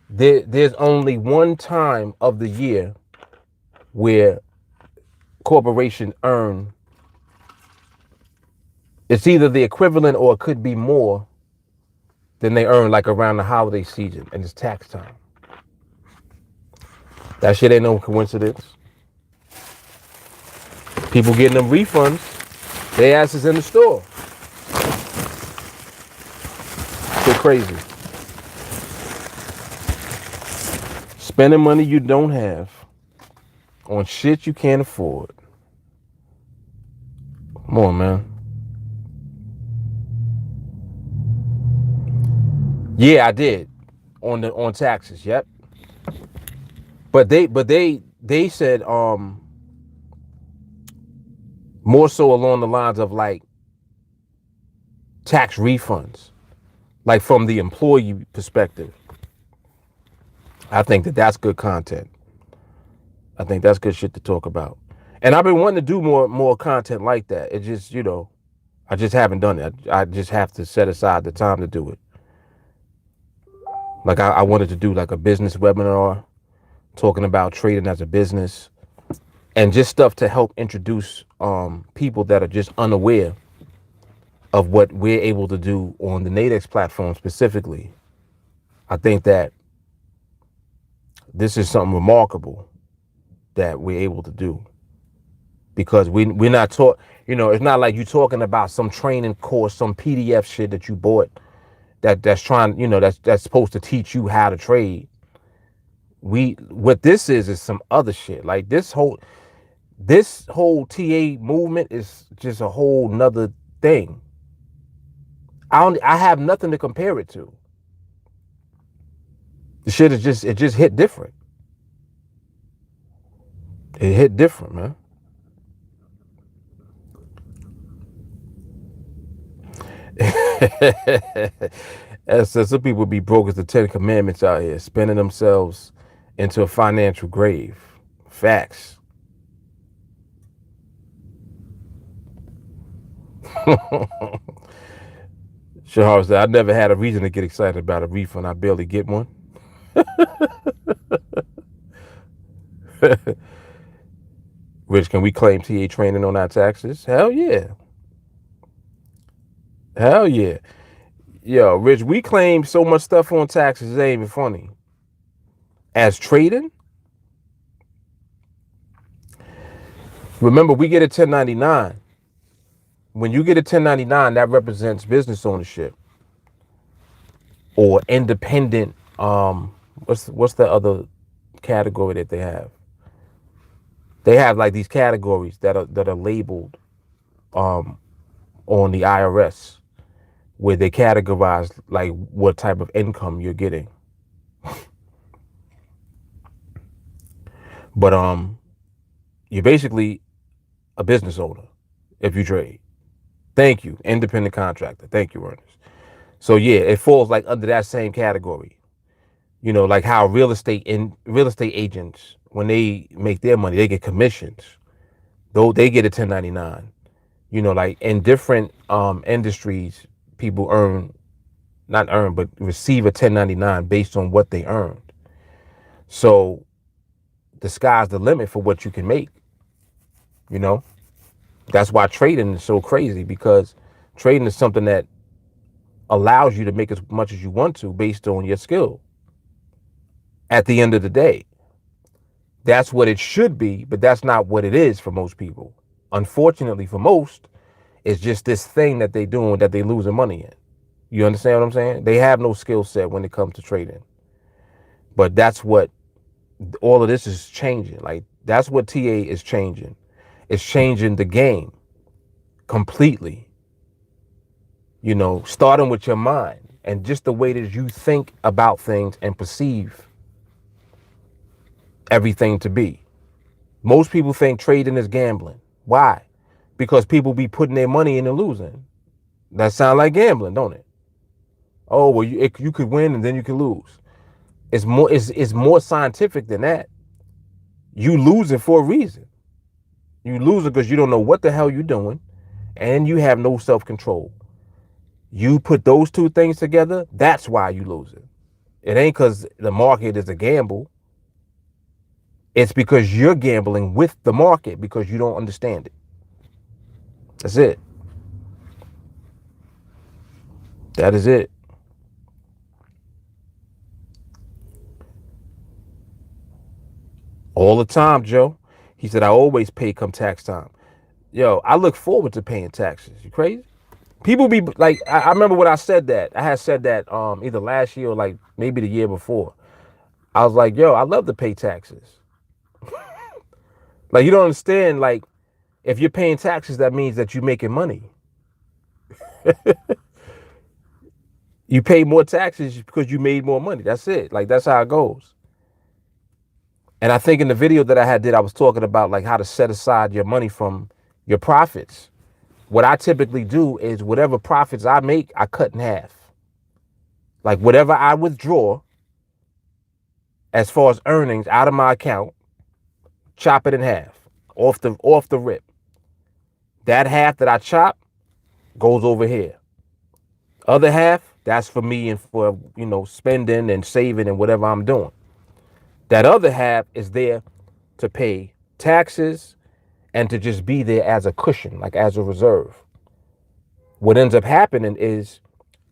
there's only one time of the year where corporations earn. It's either the equivalent or it could be more than they earn, like around the holiday season, and it's tax time. That shit ain't no coincidence. People getting them refunds, their ass is in the store. Shit crazy. Spending money you don't have on shit you can't afford. Come on, man. Yeah, I did on taxes. Yep. But they said more so along the lines of like tax refunds, like from the employee perspective. I think that's good content. I think that's good shit to talk about. And I've been wanting to do more content like that. It just, I just haven't done it. I just have to set aside the time to do it. Like I wanted to do like a business webinar talking about trading as a business and just stuff to help introduce people that are just unaware of what we're able to do on the NADEX platform specifically. I think that this is something remarkable that we're able to do because we're not taught, it's not like you're talking about some training course, some PDF shit that you bought that's trying, that's supposed to teach you how to trade. What this is some other shit. Like this whole TA movement is just a whole nother thing. I have nothing to compare it to. The shit is it just hit different. It hit different, man. As some people be broke as the 10 Commandments out here, spending themselves into a financial grave. Facts. Shahar said, I never had a reason to get excited about a refund. I barely get one. Rich, can we claim TA training on our taxes? Hell yeah. Hell yeah. Yo, Rich, we claim so much stuff on taxes, it ain't even funny. As trading, remember, we get a 1099. When you get a 1099, that represents business ownership or independent. What's the other category that they have? They have like these categories that are labeled on the IRS, where they categorize like what type of income you're getting. But you're basically a business owner if you trade. Thank you, independent contractor. Thank you, Ernest. So yeah, it falls like under that same category. Like how real estate agents, when they make their money, they get commissions. Though they get a 1099. Like in different industries, people not earn, but receive a 1099 based on what they earned. So the sky's the limit for what you can make. That's why trading is so crazy, because trading is something that allows you to make as much as you want to based on your skill. At the end of the day, that's what it should be, but that's not what it is for most people. Unfortunately, for most, it's just this thing that they doing that they losing money in. You understand what I'm saying? They have no skill set when it comes to trading. But that's what all of this is changing. Like that's what TA is changing. It's changing the game completely. Starting with your mind and just the way that you think about things and perceive everything to be. Most people think trading is gambling. Why? Because people be putting their money in and losing. That sounds like gambling, don't it? Oh, well, you could win and then you could lose. It's more scientific than that. You losing for a reason. You losing because you don't know what the hell you're doing, and you have no self-control. You put those two things together, that's why you losing. It ain't because the market is a gamble. It's because you're gambling with the market because you don't understand it. That's it. That is it. All the time, Joe. He said, I always pay come tax time. Yo, I look forward to paying taxes. You crazy? People be like, I remember when I said that. I had said that either last year or like maybe the year before. I was like, yo, I love to pay taxes. Like, you don't understand, like, if you're paying taxes, that means that you're making money. You pay more taxes because you made more money. That's it. Like, that's how it goes. And I think in the video that I was talking about like how to set aside your money from your profits. What I typically do is whatever profits I make, I cut in half. Like whatever I withdraw as far as earnings out of my account, chop it in half off the rip. That half that I chop goes over here. Other half, that's for me and for, spending and saving and whatever I'm doing. That other half is there to pay taxes and to just be there as a cushion, like as a reserve. What ends up happening is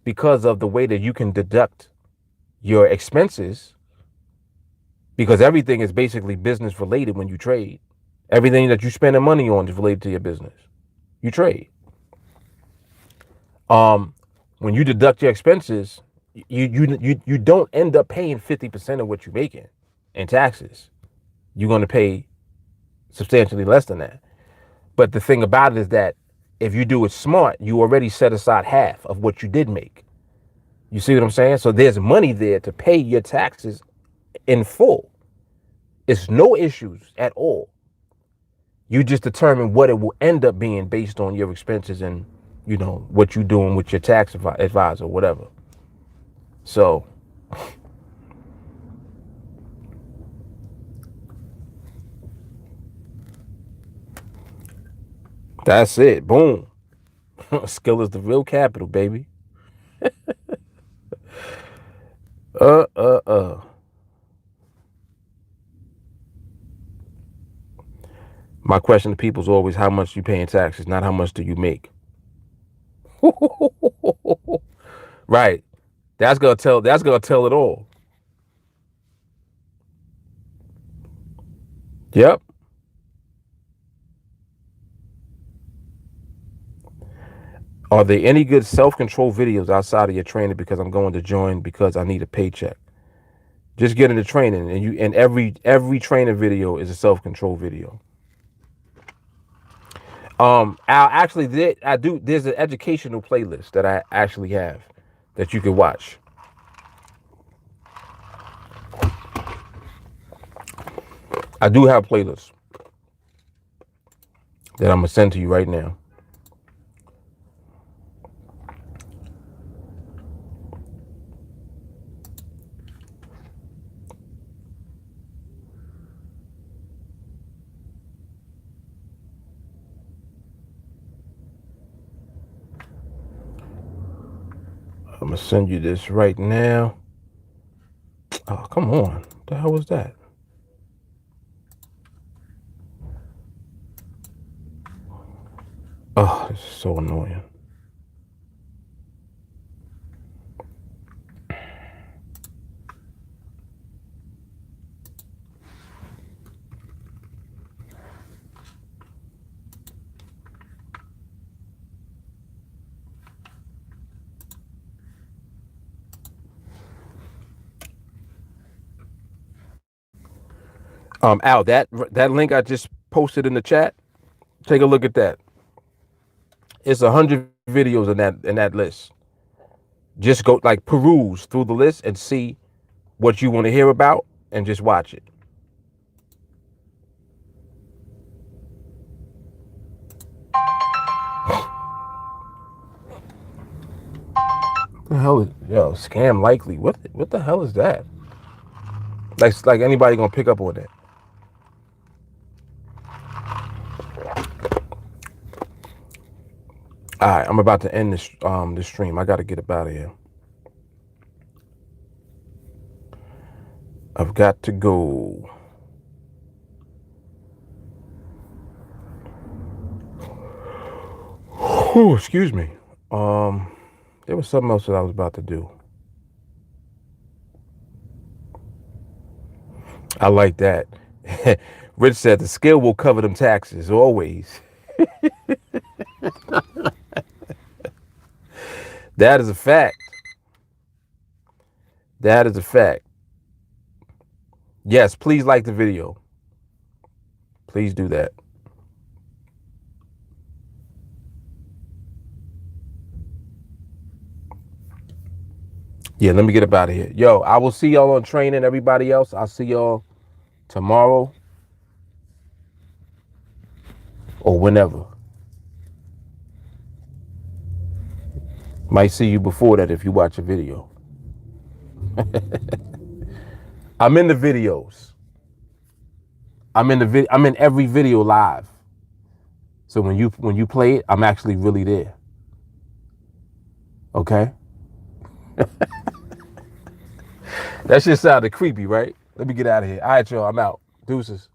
because of the way that you can deduct your expenses, because everything is basically business related when you trade. Everything that you spending money on is related to your business. You trade. When you deduct your expenses, you don't end up paying 50% of what you're making in taxes. You're going to pay substantially less than that. But the thing about it is that if you do it smart, you already set aside half of what you did make. You see what I'm saying? So there's money there to pay your taxes in full. It's no issues at all. You just determine what it will end up being based on your expenses and, what you're doing with your tax advisor or whatever. So that's it. Boom. Skill is the real capital, baby. Uh, uh, uh. My question to people is always how much you pay in taxes, not how much do you make. Right. That's gonna tell it all. Yep. Are there any good self-control videos outside of your training because I'm going to join because I need a paycheck? Just get into training and every training video is a self-control video. I actually did I do there's an educational playlist that I actually have that you can watch. I do have playlists that I'm gonna send to you right now. I'm gonna send you this right now. Oh, come on. What the hell was that? Oh, this is so annoying. Al, that link I just posted in the chat, take a look at that. It's 100 videos in that list. Just go like peruse through the list and see what you want to hear about and just watch it. The hell is scam likely? What the hell is that? Like anybody gonna pick up on that? All right, I'm about to end this stream. I got to get up out of here. I've got to go. Oh, excuse me. There was something else that I was about to do. I like that. Rich said the skill will cover them taxes always. That is a fact. That is a fact. Yes, please like the video. Please do that. Yeah, let me get up out of here. Yo, I will see y'all on training. Everybody else, I'll see y'all tomorrow or whenever. Might see you before that if you watch a video. I'm in the videos. I'm in every video live. So when you play it, I'm actually really there. Okay? That shit sounded creepy, right? Let me get out of here. All right, y'all, I'm out. Deuces.